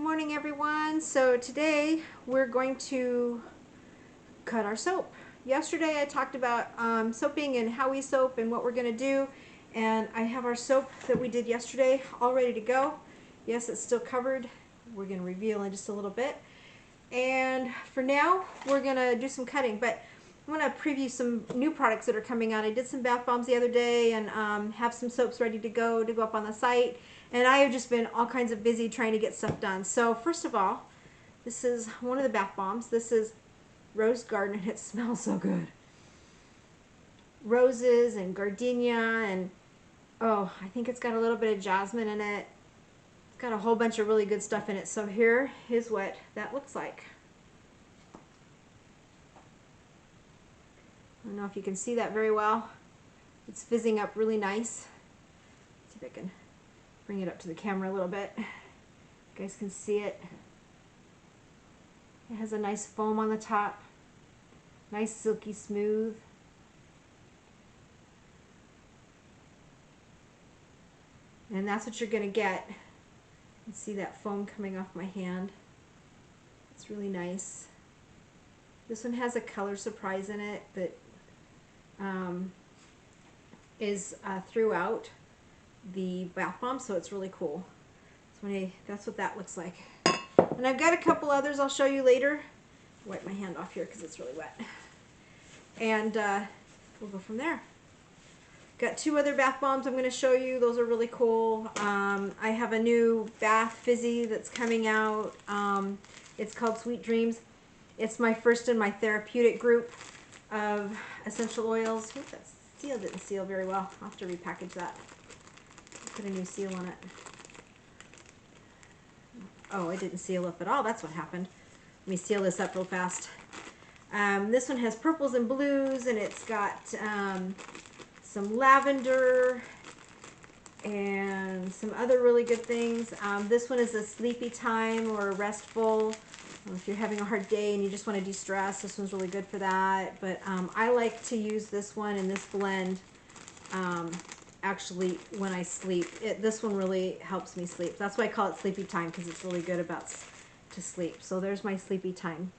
morning, everyone. So today we're going to cut our soap. Yesterday I talked about soaping and how we soap and what we're going to do, and I have our soap that we did yesterday all ready to go. Yes, it's still covered. We're going to reveal in just a little bit. And for now we're going to do some cutting, but I'm going to preview some new products that are coming out. I did some bath bombs the other day and have some soaps ready to go up on the site. And I have just been all kinds of busy trying to get stuff done. So first of all, this is one of the bath bombs. This is Rose Garden, and it smells so good. Roses and gardenia, and oh, I think it's got a little bit of jasmine in it. It's got a whole bunch of really good stuff in it. So here is what that looks like. I don't know if you can see that very well. It's fizzing up really nice. Let's see if I can bring it up to the camera a little bit. You guys can see it. It has a nice foam on the top. Nice silky smooth. And that's what you're going to get. You can see that foam coming off my hand. It's really nice. This one has a color surprise in it that is throughout the bath bomb, so it's really cool. So that's what that looks like. And I've got a couple others I'll show you later. Wipe my hand off here because it's really wet. And we'll go from there. Got two other bath bombs I'm going to show you. Those are really cool. I have a new bath fizzy that's coming out. It's called Sweet Dreams. It's my first in my therapeutic group of essential oils. I think that seal didn't seal very well. I'll have to repackage that. Put a new seal on it. Oh, it didn't seal up at all. That's what happened. Let me seal this up real fast. This one has purples and blues, and it's got some lavender and some other really good things. This one is a sleepy time or a restful. If you're having a hard day and you just want to de-stress, this one's really good for that. But I like to use this one and this blend actually when I sleep. This one really helps me sleep. That's why I call it sleepy time, because it's really good to sleep. So there's my sleepy time.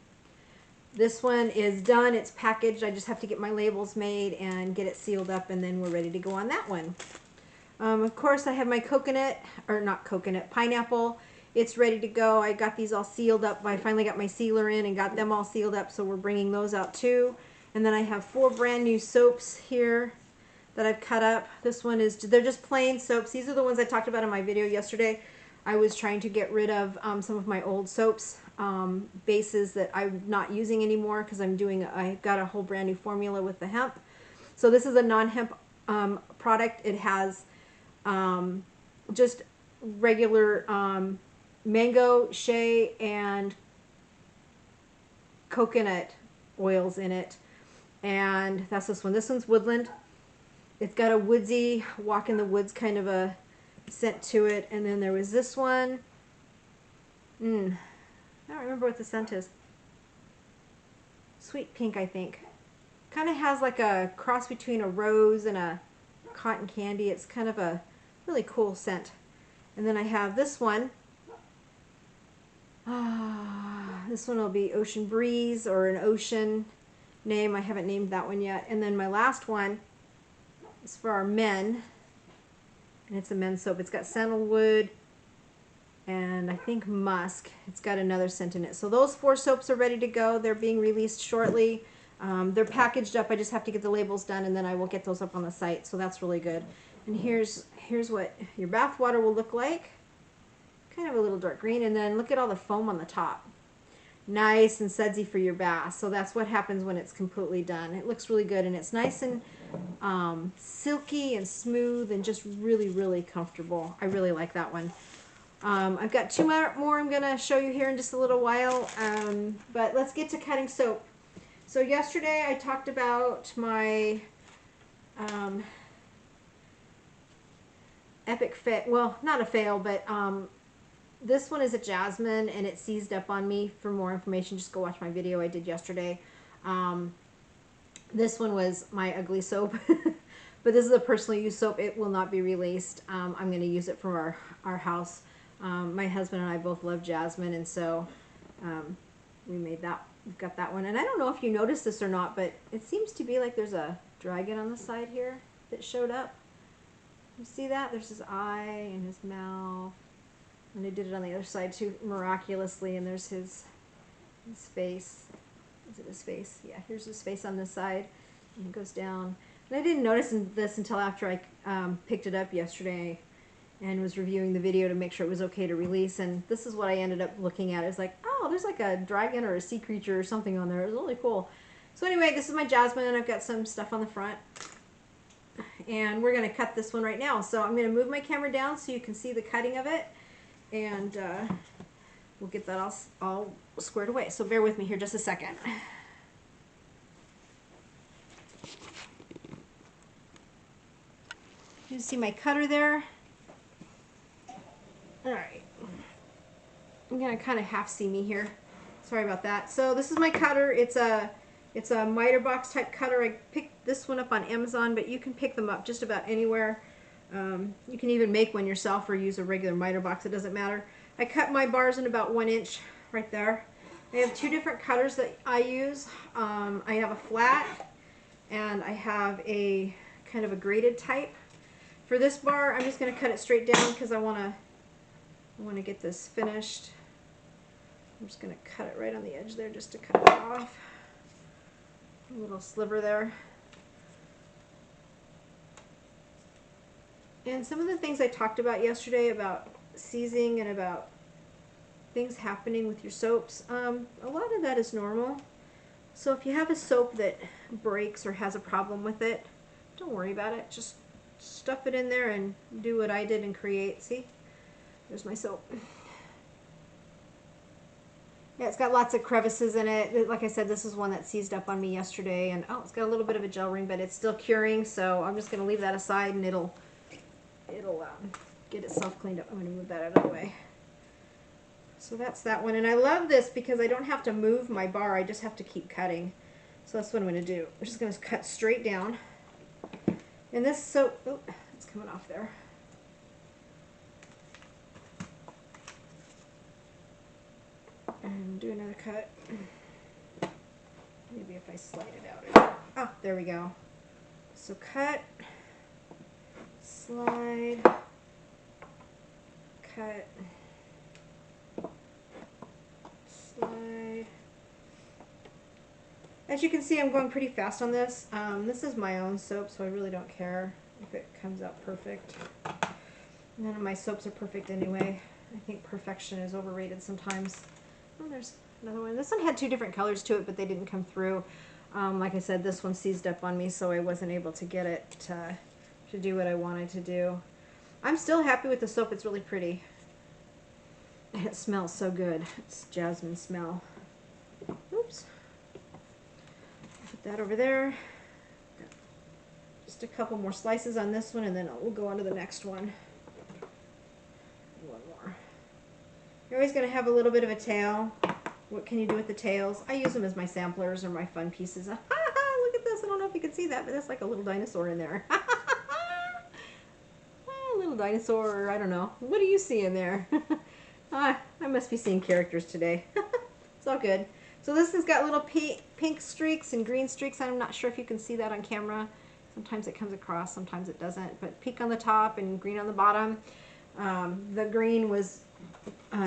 This one is done. It's packaged. I just have to get my labels made and get it sealed up, and then we're ready to go on that one. Of course, I have my pineapple. It's ready to go. I got these all sealed up. I finally got my sealer in and got them all sealed up, so we're bringing those out too. And then I have 4 brand new soaps here that I've cut up. This one is, they're just plain soaps. These are the ones I talked about in my video yesterday. I was trying to get rid of some of my old soaps, bases that I'm not using anymore, because I got a whole brand new formula with the hemp. So this is a non-hemp product. It has just regular mango, shea, and coconut oils in it. And that's this one. This one's Woodland. It's got a woodsy, walk in the woods kind of a scent to it. And then there was this one. I don't remember what the scent is. Sweet pink, I think. Kind of has like a cross between a rose and a cotton candy. It's kind of a really cool scent. And then I have this one. This one will be Ocean Breeze, or an ocean name. I haven't named that one yet. And then my last one is for our men, and it's a men's soap. It's got sandalwood and I think musk. It's got another scent in it. So those 4 soaps are ready to go. They're being released shortly. They're packaged up. I just have to get the labels done, and then I will get those up on the site. So that's really good. And here's what your bath water will look like. Kind of a little dark green, and then look at all the foam on the top. Nice and sudsy for your bath. So that's what happens when it's completely done. It looks really good, and it's nice and silky and smooth and just really, really comfortable. I really like that one. I've got 2 more I'm going to show you here in just a little while, but let's get to cutting soap. So yesterday I talked about my epic fail. Well, not a fail, but this one is a jasmine, and it seized up on me. For more information, just go watch my video I did yesterday. This one was my ugly soap, but this is a personal use soap. It will not be released. I'm going to use it for our house. My husband and I both love jasmine, and so we made that. We've got that one. And I don't know if you noticed this or not, but it seems to be like there's a dragon on the side here that showed up. You see that? There's his eye and his mouth. And I did it on the other side too, miraculously, and there's his face. Is it his face? Yeah, here's his face on this side, and it goes down. And I didn't notice this until after I picked it up yesterday and was reviewing the video to make sure it was okay to release. And this is what I ended up looking at. It's like, oh, there's like a dragon or a sea creature or something on there. It was really cool. So anyway, this is my jasmine, and I've got some stuff on the front. And we're going to cut this one right now. So I'm going to move my camera down so you can see the cutting of it. And we'll get that all squared away. So bear with me here just a second. You see my cutter there? Alright. I'm going to kind of half see me here. Sorry about that. So this is my cutter. It's a miter box type cutter. I picked this one up on Amazon, but you can pick them up just about anywhere. You can even make one yourself or use a regular miter box. It doesn't matter. I cut my bars in about 1 inch right there. I have two different cutters that I use. I have a flat and I have a kind of a graded type. For this bar, I'm just going to cut it straight down because I want to get this finished. I'm just going to cut it right on the edge there just to cut it off. A little sliver there. And some of the things I talked about yesterday about seizing and about things happening with your soaps, a lot of that is normal. So if you have a soap that breaks or has a problem with it, don't worry about it. Just stuff it in there and do what I did and create. See? There's my soap. Yeah, it's got lots of crevices in it. Like I said, this is one that seized up on me yesterday, and oh, it's got a little bit of a gel ring, but it's still curing, so I'm just going to leave that aside and it'll get itself cleaned up. I'm going to move that out of the way. So that's that one, and I love this because I don't have to move my bar, I just have to keep cutting. So that's what I'm going to do. I'm just going to cut straight down. And this soap, oh, it's coming off there. And do another cut. Maybe if I slide it out. Oh, there we go. So cut, slide, cut, slide. As you can see, I'm going pretty fast on this. This is my own soap, so I really don't care if it comes out perfect. None of my soaps are perfect anyway. I think perfection is overrated sometimes. Oh, there's another one. This one had two different colors to it, but they didn't come through. Like I said, this one seized up on me, so I wasn't able to get it to do what I wanted to do. I'm still happy with the soap. It's really pretty. And it smells so good. It's jasmine smell. Oops. Put that over there. Just a couple more slices on this one, and then we'll go on to the next one. One more. You're always going to have a little bit of a tail. What can you do with the tails? I use them as my samplers or my fun pieces. Look at this. I don't know if you can see that, but that's like a little dinosaur in there. A little dinosaur, or I don't know. What do you see in there? I must be seeing characters today. It's all good. So this has got little pink streaks and green streaks. I'm not sure if you can see that on camera. Sometimes it comes across, sometimes it doesn't. But pink on the top and green on the bottom. The green was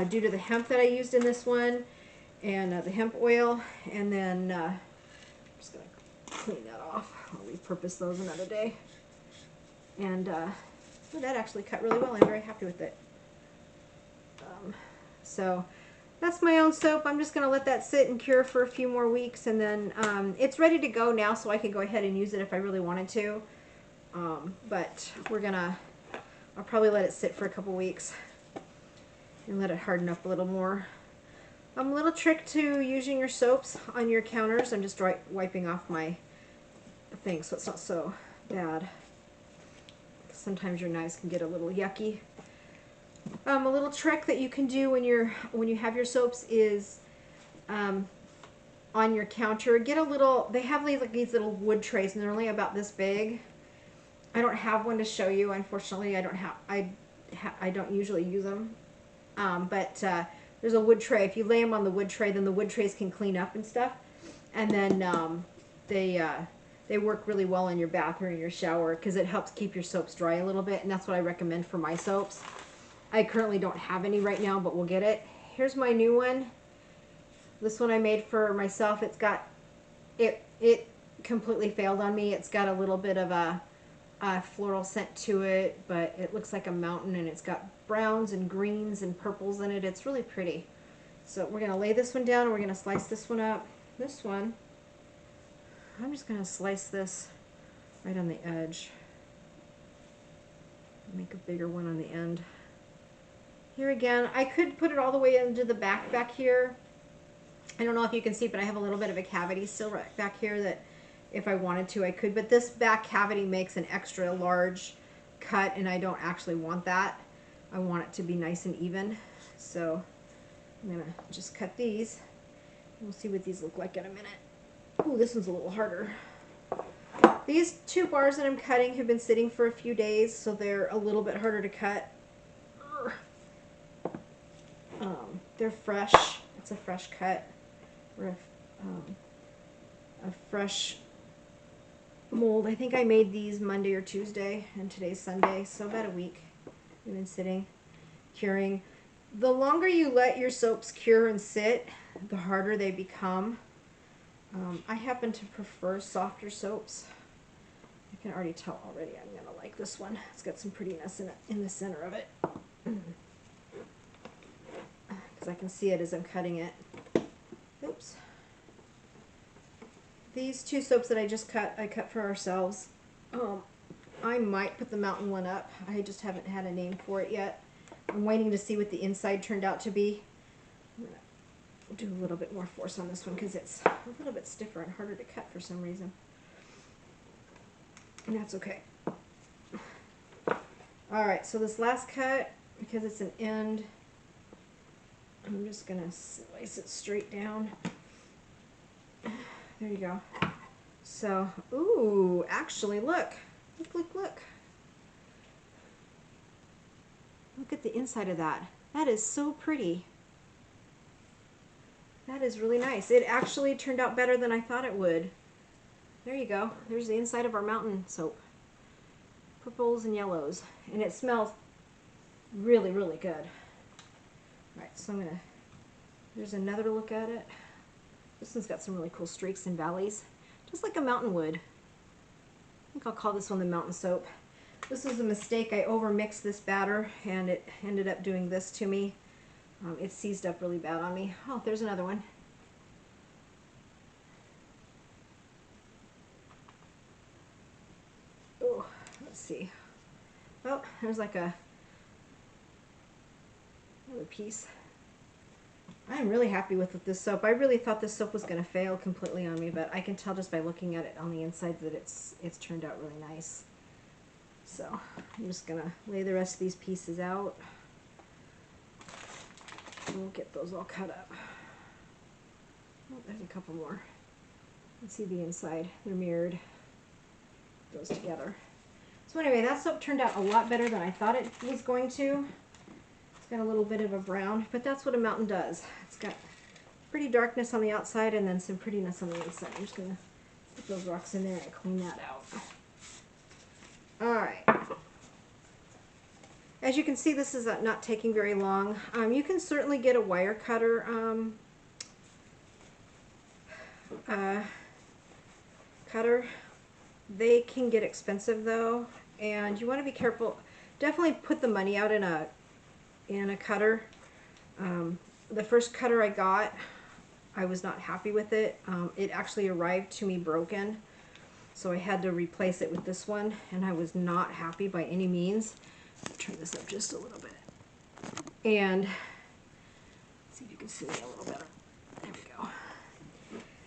due to the hemp that I used in this one, and the hemp oil. And then I'm just going to clean that off. I'll repurpose those another day. And that actually cut really well. I'm very happy with it. So that's my own soap. I'm just going to let that sit and cure for a few more weeks, and then it's ready to go now, so I can go ahead and use it if I really wanted to. But I'll probably let it sit for a couple weeks and let it harden up a little more. A little trick to using your soaps on your counters. I'm just wiping off my thing so it's not so bad. Sometimes your knives can get a little yucky. A little trick that you can do when you have your soaps is on your counter, get a little. They have these little wood trays, and they're only about this big. I don't have one to show you, unfortunately. I don't usually use them. But there's a wood tray. If you lay them on the wood tray, then the wood trays can clean up and stuff. And then they work really well in your bathroom or your shower because it helps keep your soaps dry a little bit. And that's what I recommend for my soaps. I currently don't have any right now, but we'll get it. Here's my new one. This one I made for myself. It's got, it completely failed on me. It's got a little bit of a floral scent to it, but it looks like a mountain, and it's got browns and greens and purples in it. It's really pretty. So we're going to lay this one down, and we're going to slice this one up. This one, I'm just going to slice this right on the edge. Make a bigger one on the end. Here again, I could put it all the way into the back here. I don't know if you can see, but I have a little bit of a cavity still right back here that if I wanted to, I could. But this back cavity makes an extra large cut, and I don't actually want that. I want it to be nice and even. So I'm going to just cut these. We'll see what these look like in a minute. Ooh, this one's a little harder. These 2 bars that I'm cutting have been sitting for a few days, so they're a little bit harder to cut. They're fresh. It's a fresh cut. Or a fresh mold. I think I made these Monday or Tuesday, and today's Sunday, so about a week. They've been sitting, curing. The longer you let your soaps cure and sit, the harder they become. I happen to prefer softer soaps. I can already tell already I'm going to like this one. It's got some prettiness in the center of it. Because I can see it as I'm cutting it. Oops. These 2 soaps that I just cut, I cut for ourselves. I might put the mountain one up. I just haven't had a name for it yet. I'm waiting to see what the inside turned out to be. I'm going to do a little bit more force on this one because it's a little bit stiffer and harder to cut for some reason. And that's okay. Alright, so this last cut, because it's an end, I'm just going to slice it straight down. There you go. So, ooh, actually, look. Look, look, look. Look at the inside of that. That is so pretty. That is really nice. It actually turned out better than I thought it would. There you go. There's the inside of our mountain soap. Purples and yellows. And it smells really, really good. Alright, so I'm going to, there's another look at it. This one's got some really cool streaks and valleys, just like a mountain would. I think I'll call this one the mountain soap. This was a mistake. I overmixed this batter, and it ended up doing this to me. It seized up really bad on me. Oh, there's another one. Oh, let's see. Oh, there's like another piece. I'm really happy with this soap. I really thought this soap was going to fail completely on me, but I can tell just by looking at it on the inside that it's turned out really nice. So I'm just going to lay the rest of these pieces out. And we'll get those all cut up. Oh, there's a couple more. You can see the inside. They're mirrored. Goes together. So anyway, that soap turned out a lot better than I thought it was going to. It's got a little bit of a brown, but that's what a mountain does. It's got pretty darkness on the outside and then some prettiness on the inside. I'm just going to put those rocks in there and clean that out. Alright. As you can see, this is not taking very long. You can certainly get a wire cutter They can get expensive though, and you want to be careful. Definitely put the money out in a cutter. The first cutter I got, I was not happy with it. It actually arrived to me broken, so I had to replace it with this one, and I was not happy by any means. Turn this up just a little bit, and see if you can see me a little better. There we go.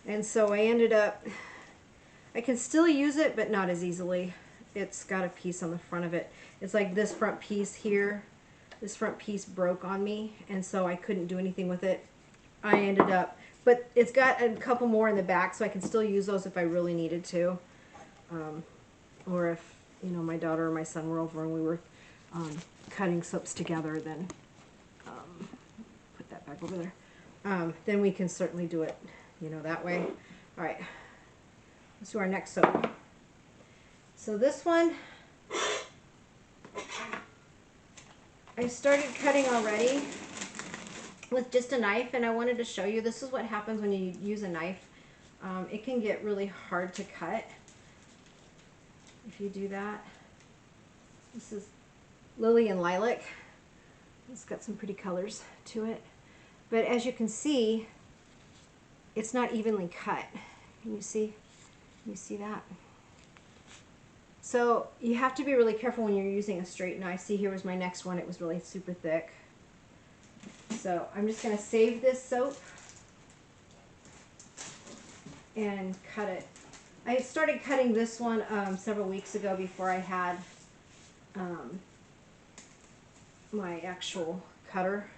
And so I ended up, I can still use it, but not as easily. It's got a piece on the front of it. It's like this front piece here. This front piece broke on me, and so I couldn't do anything with it. I ended up, but it's got a couple more in the back, so I can still use those if I really needed to. Or if, you know, my daughter or my son were over and we were cutting soaps together, then put that back over there. Then we can certainly do it, you know, that way. All right, let's do our next soap. So this one, I started cutting already with just a knife, and I wanted to show you this is what happens when you use a knife. It can get really hard to cut if you do that. This is Lily and Lilac. It's got some pretty colors to it. But as you can see, it's not evenly cut. Can you see? Can you see that? So you have to be really careful when you're using a straight knife. See, here was my next one. It was really super thick. So I'm just going to save this soap and cut it. I started cutting this one several weeks ago before I had my actual cutter.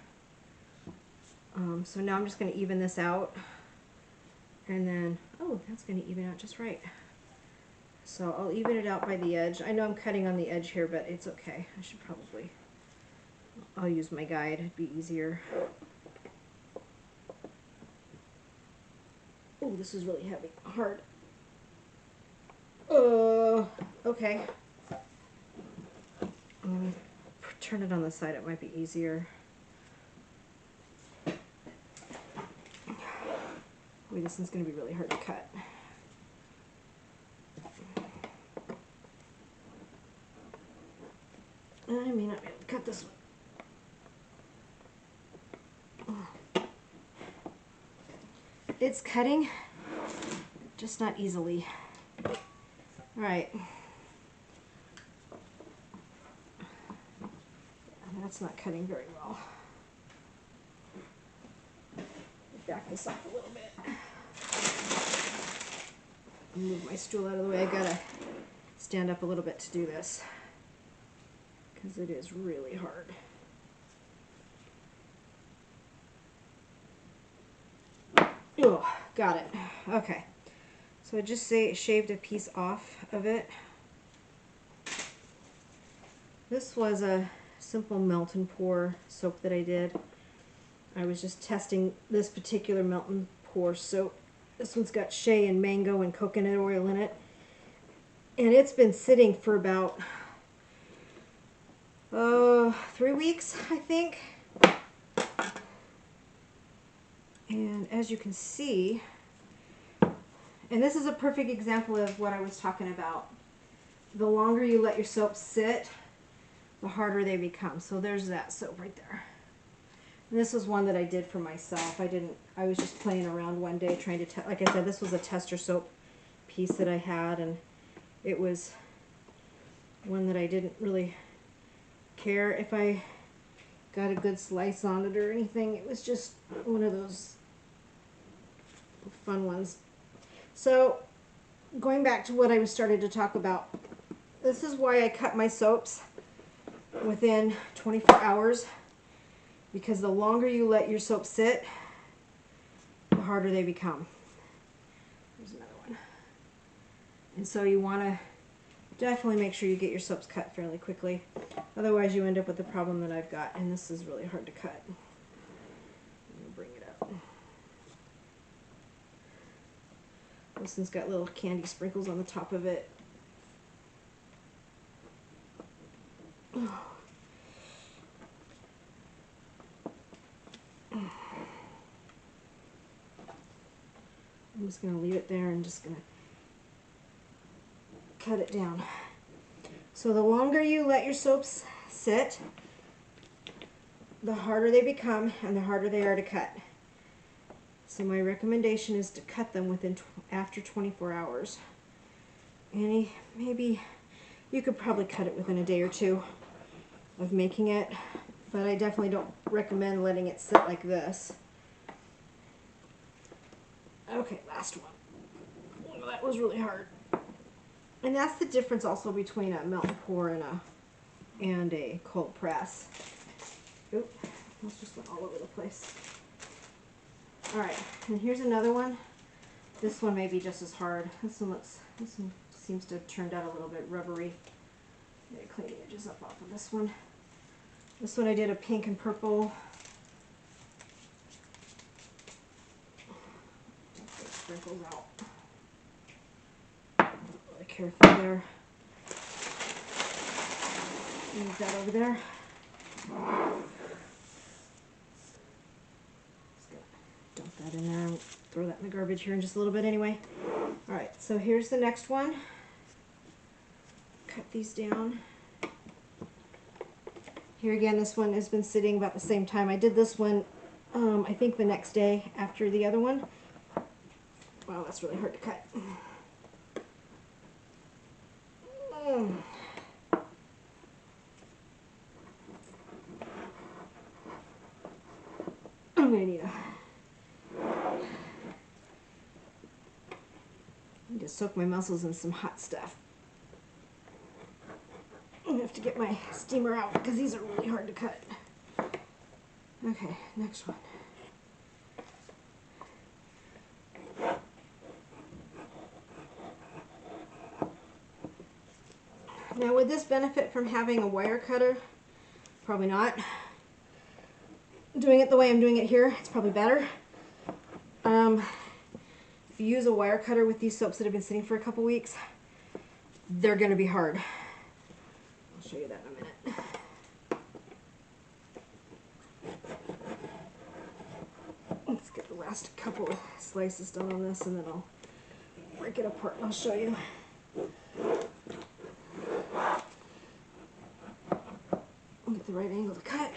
So now I'm just going to even this out. And then, oh, that's going to even out just right. So I'll even it out by the edge. I know I'm cutting on the edge here, but it's okay. I should probably, I'll use my guide. It'd be easier. Oh, this is really heavy, hard. Okay. Let me turn it on the side. It might be easier. Wait, this one's going to be really hard to cut. I may not be able to cut this one. It's cutting, just not easily. All right. That's not cutting very well. Back this up a little bit. Move my stool out of the way. I gotta stand up a little bit to do this because it is really hard. Oh, got it. Okay. So I just shaved a piece off of it. This was a simple melt and pour soap that I did. I was just testing this particular melt and pour soap. This one's got shea and mango and coconut oil in it. And it's been sitting for about 3 weeks, I think. And as you can see, and this is a perfect example of what I was talking about. The longer you let your soap sit, the harder they become. So there's that soap right there. And this was one that I did for myself. I was just playing around one day trying to, like I said, this was a tester soap piece that I had, and it was one that I didn't really care if I got a good slice on it or anything. It was just one of those fun ones. So going back to what I was starting to talk about, this is why I cut my soaps within 24 hours. Because the longer you let your soap sit, the harder they become. There's another one. And so you want to definitely make sure you get your soaps cut fairly quickly. Otherwise you end up with the problem that I've got, and this is really hard to cut. Let me bring it up. This one's got little candy sprinkles on the top of it. I'm just going to leave it there and just going to cut it down. So the longer you let your soaps sit, the harder they become and the harder they are to cut. So my recommendation is to cut them after 24 hours. And maybe you could probably cut it within a day or two of making it, but I definitely don't recommend letting it sit like this. Okay, last one. Oh, that was really hard. And that's the difference also between a melt and pour and a cold press. Oop, this just went all over the place. Alright, and here's another one. This one may be just as hard. This one seems to have turned out a little bit rubbery. I'm going to clean the edges up off of this one. This one I did a pink and purple sprinkles out. Really careful there. Leave that over there. Just gonna dump that in there and throw that in the garbage here in just a little bit anyway. Alright, so here's the next one. Cut these down. Here again, this one has been sitting about the same time. I did this one, I think the next day after the other one. Wow, that's really hard to cut. I'm gonna need to soak my muscles in some hot stuff. I'm gonna have to get my steamer out because these are really hard to cut. Okay, next one. Now, would this benefit from having a wire cutter? Probably not. Doing it the way I'm doing it here, it's probably better. If you use a wire cutter with these soaps that have been sitting for a couple weeks, they're going to be hard. I'll show you that in a minute. Let's get the last couple of slices done on this, and then I'll break it apart and I'll show you. Get the right angle to cut.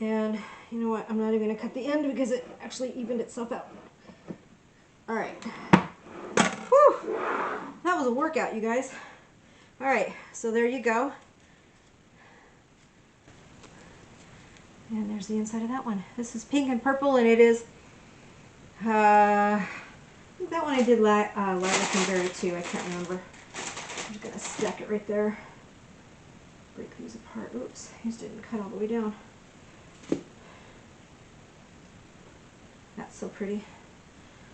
And you know what? I'm not even going to cut the end because it actually evened itself out. Alright. Whew! That was a workout, you guys. Alright, so there you go. And there's the inside of that one. This is pink and purple, and it is, I think that one I did lilac and berry too. I can't remember. I'm just going to stack it right there. Break these apart. Oops, these didn't cut all the way down. That's so pretty.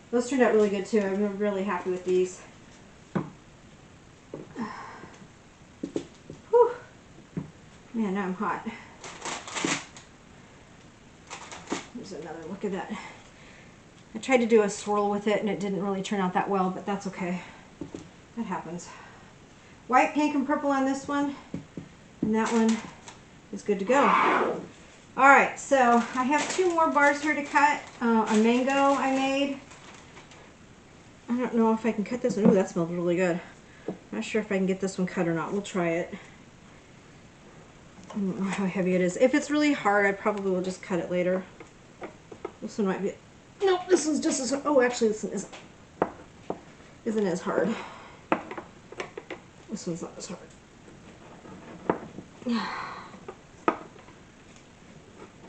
Those turned out really good too. I'm really happy with these. Whew. Man, now I'm hot. There's another look at that. I tried to do a swirl with it and it didn't really turn out that well, but that's okay. That happens. White, pink, and purple on this one. And that one is good to go. Alright, so I have 2 more bars here to cut. A mango I made. I don't know if I can cut this one. Ooh, that smells really good. Not sure if I can get this one cut or not. We'll try it. I don't know how heavy it is. If it's really hard, I probably will just cut it later. This one might be... Nope, this one's just as... Oh, actually, this one isn't as hard. This one's not as hard.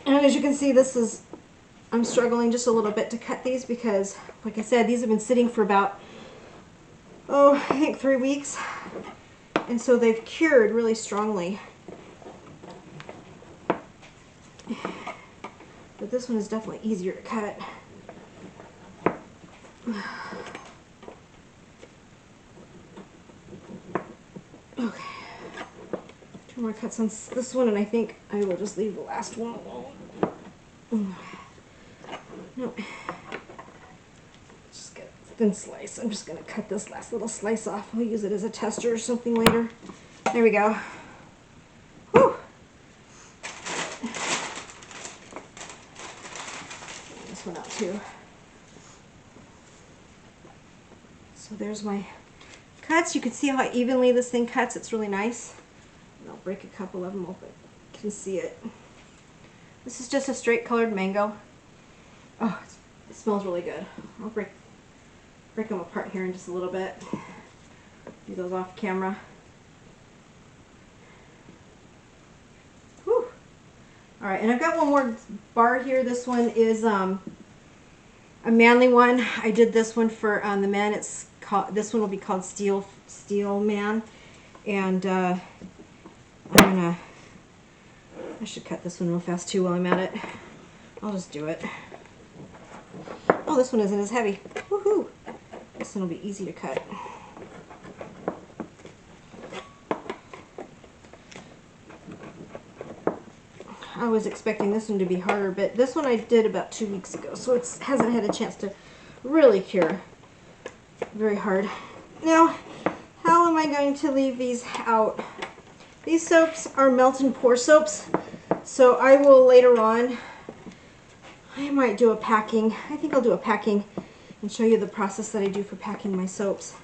And as you can see, I'm struggling just a little bit to cut these because, like I said, these have been sitting for about, I think 3 weeks. And so they've cured really strongly. But this one is definitely easier to cut. Okay. 2 more cuts on this one, and I think I will just leave the last one alone. No. Just get a thin slice. I'm just going to cut this last little slice off. I'll use it as a tester or something later. There we go. Whew. This one out too. So there's my cuts. You can see how evenly this thing cuts. It's really nice. And I'll break a couple of them open. You can see it. This is just a straight colored mango. Oh, it smells really good. I'll break them apart here in just a little bit. Do those off camera. Whew. All right, and I've got one more bar here. This one is a manly one. I did this one for the men. It's called. This one will be called Steel Man, and I should cut this one real fast too while I'm at it. I'll just do it. Oh, this one isn't as heavy. Woohoo! This one will be easy to cut. I was expecting this one to be harder, but this one I did about 2 weeks ago, so it hasn't had a chance to really cure very hard. Now, how am I going to leave these out? These soaps are melt and pour soaps, so I will later on, I might do a packing. I think I'll do a packing and show you the process that I do for packing my soaps,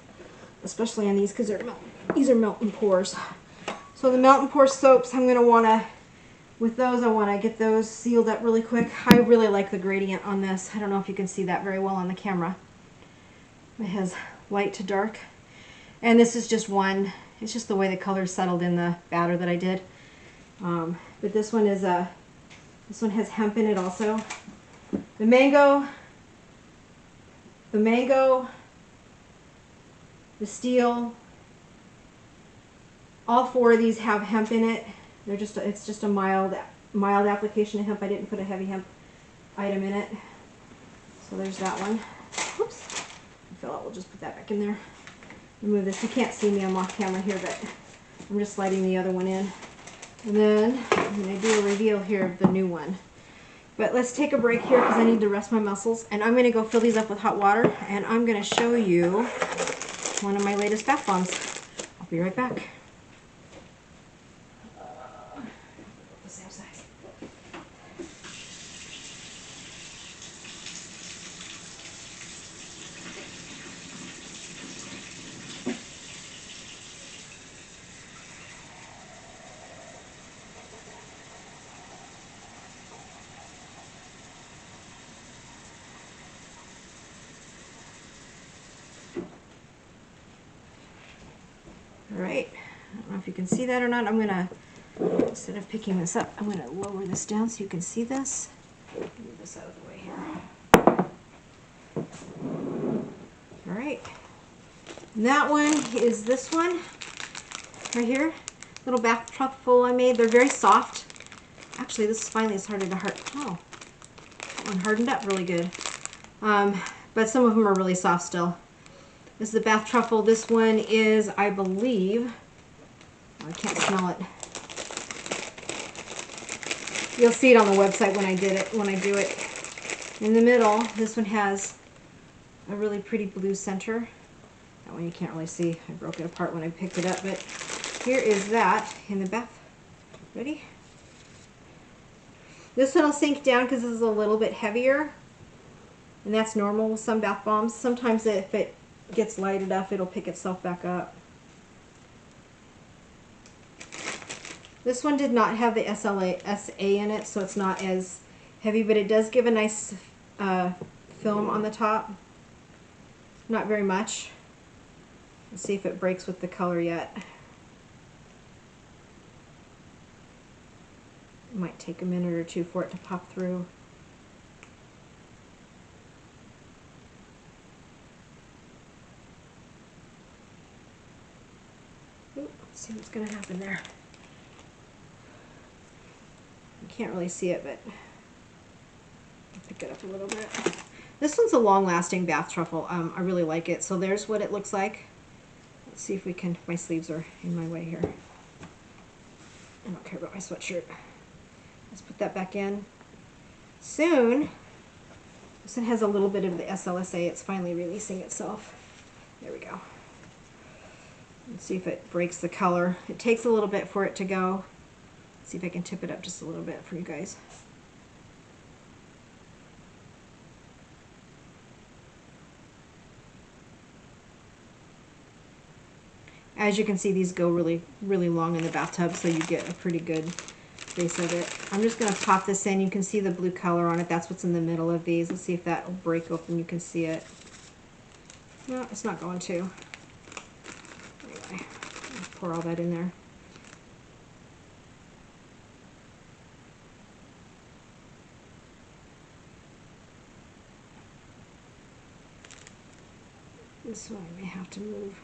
especially on these because these are melt and pours. So the melt and pour soaps, I'm going to want to, with those, I want to get those sealed up really quick. I really like the gradient on this. I don't know if you can see that very well on the camera. It has light to dark. And this is just one, it's just the way the colors settled in the batter that I did. But this one is this one has hemp in it also. The mango, the steel, all four of these have hemp in it. They're just it's just a mild application of hemp. I didn't put a heavy hemp item in it. So there's that one. Whoops. I feel like we'll just put that back in there. Remove this. You can't see me. I'm off camera here, but I'm just sliding the other one in. And then I'm going to do a reveal here of the new one. But let's take a break here because I need to rest my muscles. And I'm going to go fill these up with hot water. And I'm going to show you one of my latest bath bombs. I'll be right back. Alright, I don't know if you can see that or not. I'm going to, instead of picking this up, I'm going to lower this down so you can see this. Move this out of the way here. Alright, and that one is this one right here. Little bath truffle I made. They're very soft. Actually, this finally is harder to oh, that one hardened up really good. But some of them are really soft still. This is the bath truffle. This one is, I believe, I can't smell it. You'll see it on the website when I do it. In the middle, this one has a really pretty blue center. That one you can't really see. I broke it apart when I picked it up, but here is that in the bath. Ready? This one will sink down because this is a little bit heavier, and that's normal with some bath bombs. Sometimes if it gets light enough, it'll pick itself back up. This one did not have the SA in it, so it's not as heavy, but it does give a nice film on the top. Not very much. Let's see if it breaks with the color yet. It might take a minute or two for it to pop through. Let's see what's going to happen there. You can't really see it, but I'll pick it up a little bit. This one's a long-lasting bath truffle. I really like it. So there's what it looks like. Let's see if we can, my sleeves are in my way here. I don't care about my sweatshirt. Let's put that back in. Soon, this one has a little bit of the SLSA. It's finally releasing itself. There we go. Let's see if it breaks the color. It takes a little bit for it to go. Let's see if I can tip it up just a little bit for you guys. As you can see, these go really, really long in the bathtub, so you get a pretty good base of it. I'm just going to pop this in. You can see the blue color on it. That's what's in the middle of these. Let's see if that will break open. You can see it. No, it's not going to. Anyway, pour all that in there. This one I may have to move.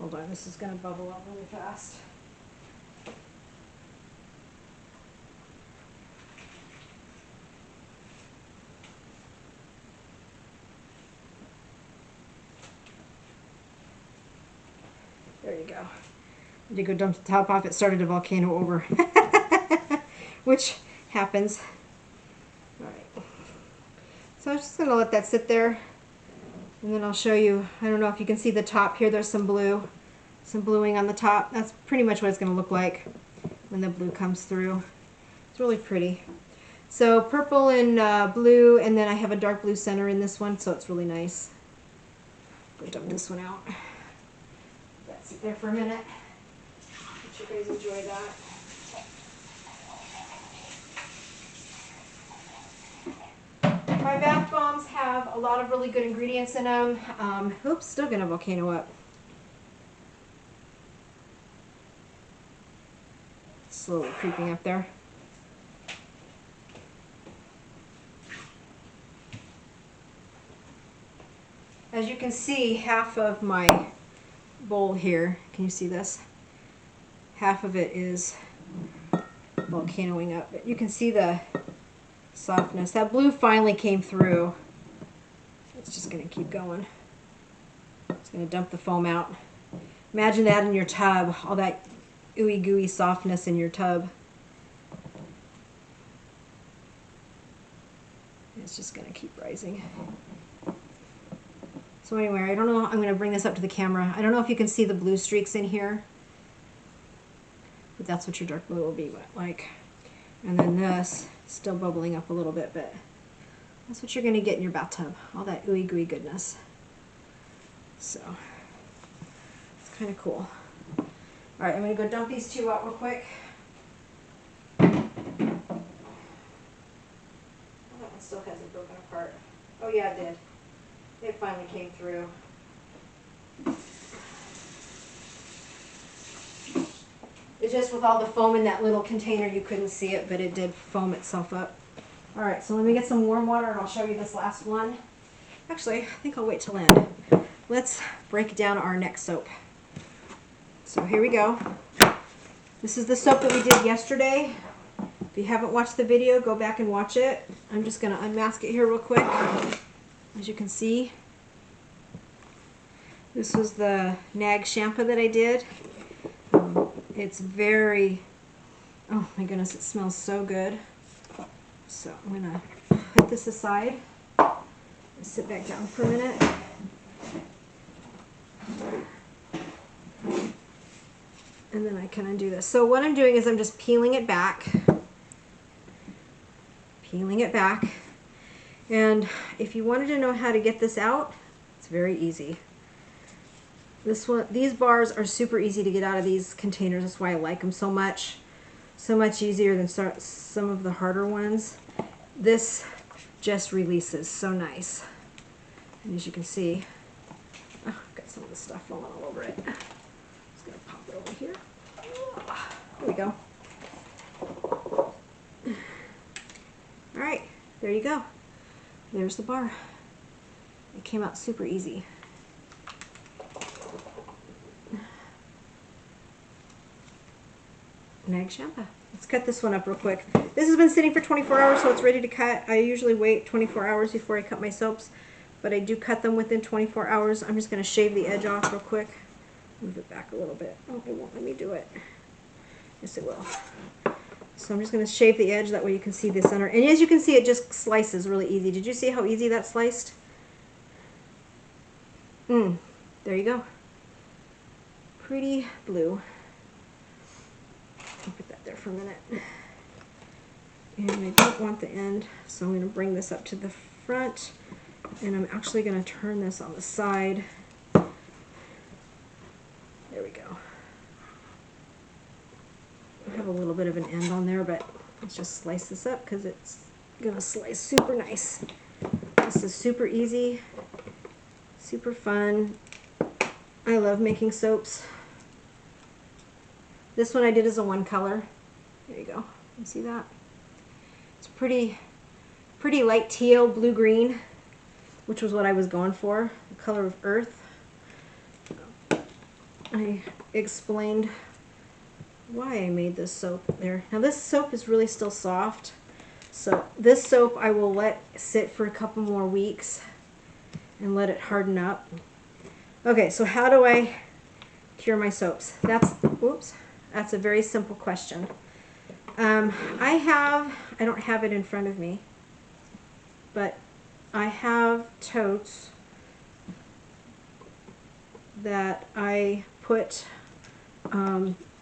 Hold on, this is going to bubble up really fast. There you go. I did go dump the top off. It started a volcano over, which happens. All right. So I'm just going to let that sit there, and then I'll show you. I don't know if you can see the top here. There's some bluing on the top. That's pretty much what it's going to look like when the blue comes through. It's really pretty. So purple and blue, and then I have a dark blue center in this one, so it's really nice. Go dump this one out. That's it there for a minute. Let you guys enjoy that. My bath bombs have a lot of really good ingredients in them. Oops, still gonna volcano up. Slowly creeping up there. As you can see, half of my bowl here, can you see this? Half of it is volcanoing up. But you can see the softness. That blue finally came through. It's just going to keep going. It's going to dump the foam out. Imagine that in your tub, all that ooey gooey softness in your tub. It's just going to keep rising. So anyway, I don't know, I'm going to bring this up to the camera. I don't know if you can see the blue streaks in here, but that's what your dark blue will be like. And then this, still bubbling up a little bit, but that's what you're going to get in your bathtub, all that ooey gooey goodness. So, it's kind of cool. All right, I'm going to go dump these two out real quick. Oh, that one still hasn't broken apart. Oh yeah, it did. It finally came through. It's just with all the foam in that little container, you couldn't see it, but it did foam itself up. All right, so let me get some warm water and I'll show you this last one. Actually, I think I'll wait till end. Let's break down our next soap. So here we go. This is the soap that we did yesterday. If you haven't watched the video, go back and watch it. I'm just gonna unmask it here real quick. As you can see, this was the Nag shampoo that I did. It's very, oh my goodness, it smells so good. So I'm gonna put this aside and sit back down for a minute. And then I can undo this. So what I'm doing is I'm just peeling it back. Peeling it back. And if you wanted to know how to get this out, it's very easy. This one, these bars are super easy to get out of these containers. That's why I like them so much. So much easier than some of the harder ones. This just releases so nice. And as you can see, oh, I've got some of the stuff falling all over it. Just gonna pop it over here. There we go. All right, there you go. There's the bar. It came out super easy. Nag shampoo. Let's cut this one up real quick. This has been sitting for 24 hours, so it's ready to cut. I usually wait 24 hours before I cut my soaps, but I do cut them within 24 hours. I'm just going to shave the edge off real quick. Move it back a little bit. Oh, it won't let me do it. Yes, it will. So I'm just going to shave the edge, that way you can see the center. And as you can see, it just slices really easy. Did you see how easy that sliced? There you go. Pretty blue. I'll put that there for a minute. And I don't want the end, so I'm going to bring this up to the front. And I'm actually going to turn this on the side. There we go. I have a little bit of an end on there, but let's just slice this up because it's going to slice super nice. This is super easy, super fun. I love making soaps. This one I did as a one color. There you go. You see that? It's pretty light teal, blue-green, which was what I was going for, the color of earth. I explained why I made this soap there. Now this soap is really still soft, so this soap I will let sit for a couple more weeks and let it harden up. Okay, so how do I cure my soaps? That's a very simple question. I don't have it in front of me, but I have totes that I put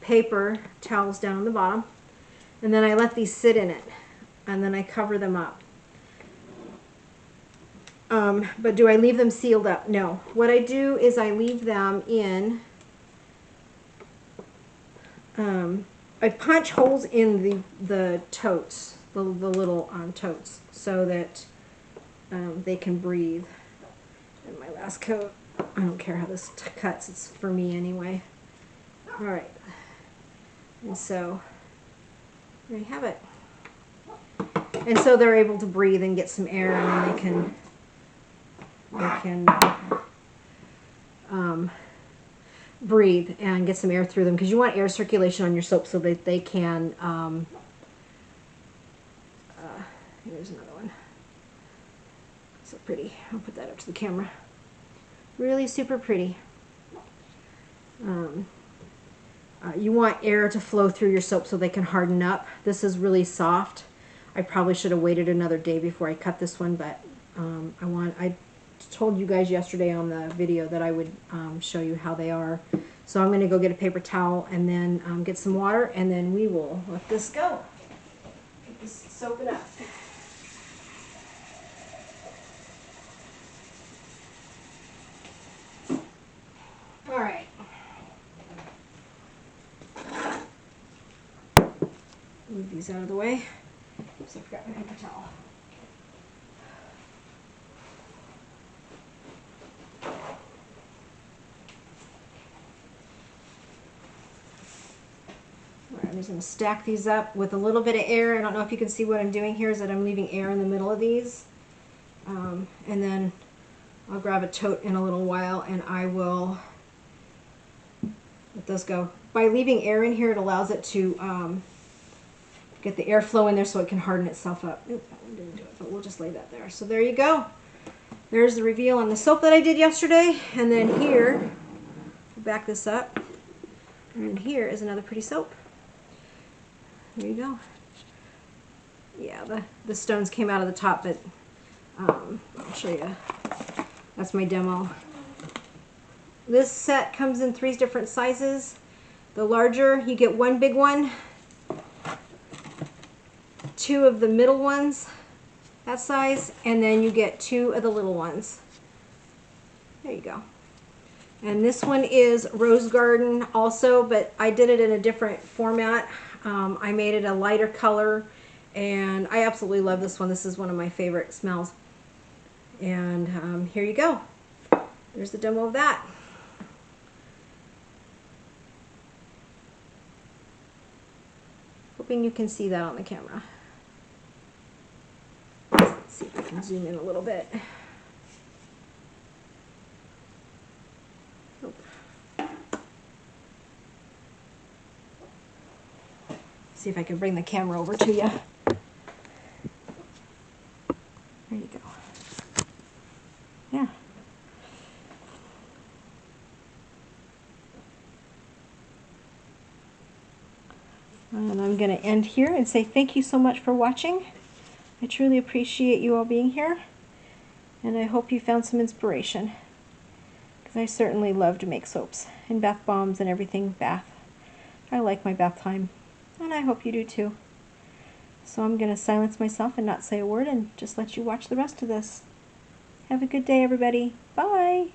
paper towels down on the bottom, and then I let these sit in it, and then I cover them up. But do I leave them sealed up? No. What I do is I leave them in, I punch holes in the totes, the little totes, so that they can breathe. And my last coat, I don't care how this cuts, it's for me anyway. All right. And so there you have it. And so they're able to breathe and get some air, and then they can breathe and get some air through them, because you want air circulation on your soap so that they can, here's another one. So pretty. I'll put that up to the camera. Really super pretty. You want air to flow through your soap so they can harden up. This is really soft. I probably should have waited another day before I cut this one, but I told you guys yesterday on the video that I would show you how they are. So I'm going to go get a paper towel and then get some water, and then we will let this go. Get this soaping up. All right. Move these out of the way. Oops, I forgot my paper towel. I'm just going to stack these up with a little bit of air. I don't know if you can see what I'm doing here is that I'm leaving air in the middle of these. And then I'll grab a tote in a little while and I will let those go. By leaving air in here, it allows it to get the airflow in there so it can harden itself up. Oop, that one didn't do it, but we'll just lay that there. So there you go. There's the reveal on the soap that I did yesterday. And then here, back this up. And here is another pretty soap. There you go. Yeah, the stones came out of the top, but I'll show you. That's my demo. This set comes in 3 different sizes. The larger, you get 1 big one, 2 of the middle ones, that size, and then you get 2 of the little ones. There you go. And this one is Rose Garden also, but I did it in a different format. I made it a lighter color, and I absolutely love this one. This is one of my favorite smells. And here you go. There's the demo of that. Hoping you can see that on the camera. Let's see if I can zoom in a little bit. See if I can bring the camera over to you. There you go. Yeah. And I'm going to end here and say thank you so much for watching. I truly appreciate you all being here. And I hope you found some inspiration. Because I certainly love to make soaps and bath bombs and everything bath. I like my bath time. And I hope you do too. So I'm going to silence myself and not say a word and just let you watch the rest of this. Have a good day, everybody. Bye.